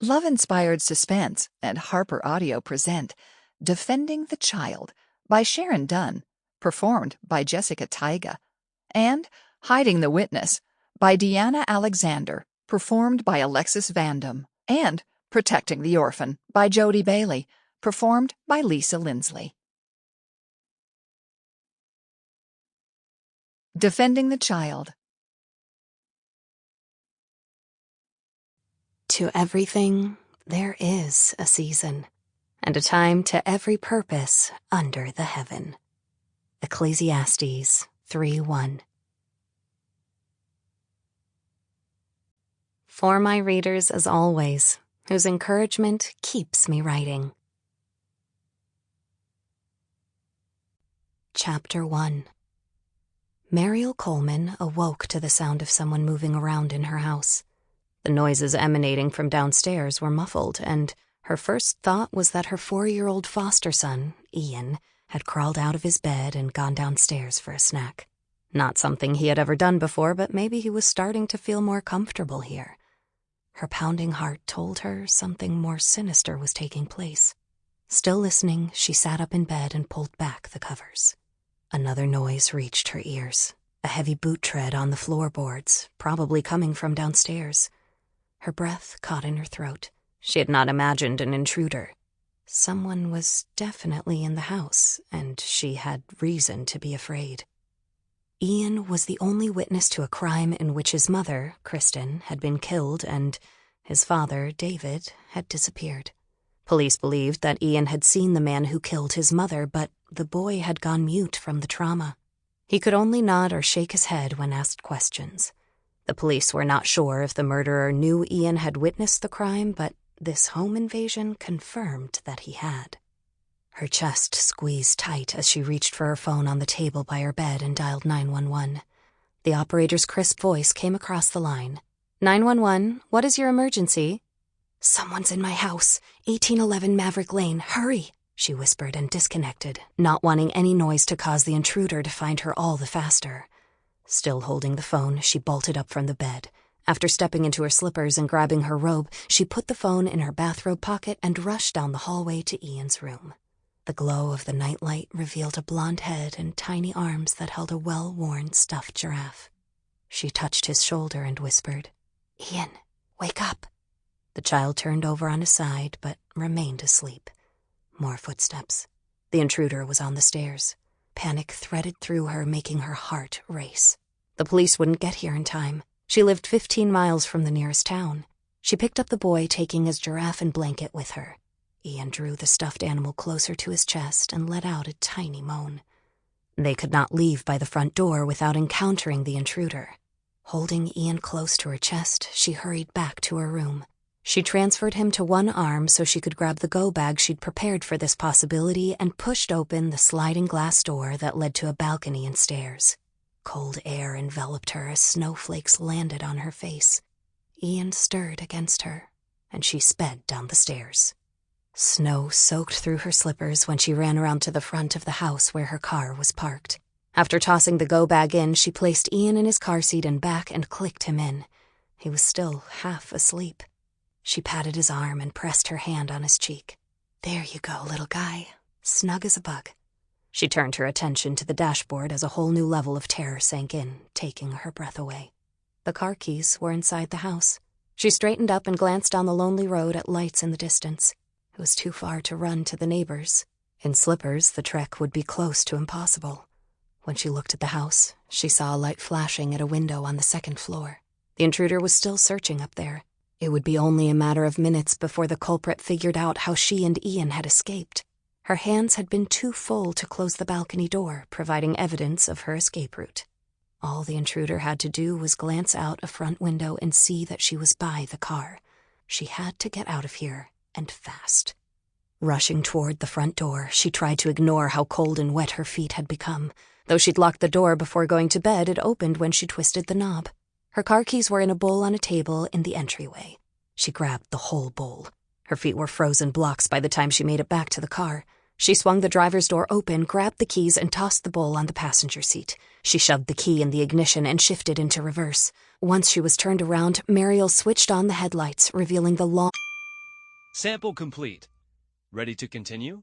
Love-inspired suspense and HarlequinAudio present Defending the Child by Sharon Dunn, performed by Jessica Taige, and Hiding the Witness by Deena Alexander, performed by Alexis Vandom, and Protecting the Orphan by Jody Bailey, performed by Lisa Lindsley. Defending the Child. To everything, there is a season, and a time to every purpose under the heaven. Ecclesiastes 3:1. For my readers, as always, whose encouragement keeps me writing. Chapter 1. Marielle Coleman awoke to the sound of someone moving around in her house. The noises emanating from downstairs were muffled, and her first thought was that her 4-year-old foster son, Ian, had crawled out of his bed and gone downstairs for a snack. Not something he had ever done before, but maybe he was starting to feel more comfortable here. Her pounding heart told her something more sinister was taking place. Still listening, she sat up in bed and pulled back the covers. Another noise reached her ears, a heavy boot tread on the floorboards, probably coming from downstairs. Her breath caught in her throat. She had not imagined an intruder. Someone was definitely in the house, and she had reason to be afraid. Ian was the only witness to a crime in which his mother, Kristen, had been killed and his father, David, had disappeared. Police believed that Ian had seen the man who killed his mother, but the boy had gone mute from the trauma. He could only nod or shake his head when asked questions. The police were not sure if the murderer knew Ian had witnessed the crime, but this home invasion confirmed that he had. Her chest squeezed tight as she reached for her phone on the table by her bed and dialed 911. The operator's crisp voice came across the line. 911, what is your emergency? Someone's in my house, 1811 Maverick Lane, hurry, she whispered and disconnected, not wanting any noise to cause the intruder to find her all the faster. Still holding the phone, she bolted up from the bed. After stepping into her slippers and grabbing her robe, she put the phone in her bathrobe pocket and rushed down the hallway to Ian's room. The glow of the nightlight revealed a blonde head and tiny arms that held a well-worn stuffed giraffe. She touched his shoulder and whispered, Ian, wake up. The child turned over on his side, but remained asleep. More footsteps. The intruder was on the stairs. Panic threaded through her, making her heart race. The police wouldn't get here in time. She lived 15 miles from the nearest town. She picked up the boy, taking his giraffe and blanket with her. Ian drew the stuffed animal closer to his chest and let out a tiny moan. They could not leave by the front door without encountering the intruder. Holding Ian close to her chest, she hurried back to her room. She transferred him to one arm so she could grab the go bag she'd prepared for this possibility and pushed open the sliding glass door that led to a balcony and stairs. Cold air enveloped her as snowflakes landed on her face. Ian stirred against her, and she sped down the stairs. Snow soaked through her slippers when she ran around to the front of the house where her car was parked. After tossing the go bag in, she placed Ian in his car seat and back and clicked him in. He was still half asleep. She patted his arm and pressed her hand on his cheek. There you go, little guy. Snug as a bug. She turned her attention to the dashboard as a whole new level of terror sank in, taking her breath away. The car keys were inside the house. She straightened up and glanced down the lonely road at lights in the distance. It was too far to run to the neighbors. In slippers, the trek would be close to impossible. When she looked at the house, she saw a light flashing at a window on the second floor. The intruder was still searching up there. It would be only a matter of minutes before the culprit figured out how she and Ian had escaped. Her hands had been too full to close the balcony door, providing evidence of her escape route. All the intruder had to do was glance out a front window and see that she was by the car. She had to get out of here, and fast. Rushing toward the front door, she tried to ignore how cold and wet her feet had become. Though she'd locked the door before going to bed, it opened when she twisted the knob. Her car keys were in a bowl on a table in the entryway. She grabbed the whole bowl. Her feet were frozen blocks by the time she made it back to the car. She swung the driver's door open, grabbed the keys, and tossed the bowl on the passenger seat. She shoved the key in the ignition and shifted into reverse. Once she was turned around, Marielle switched on the headlights, revealing the long Sample complete. Ready to continue?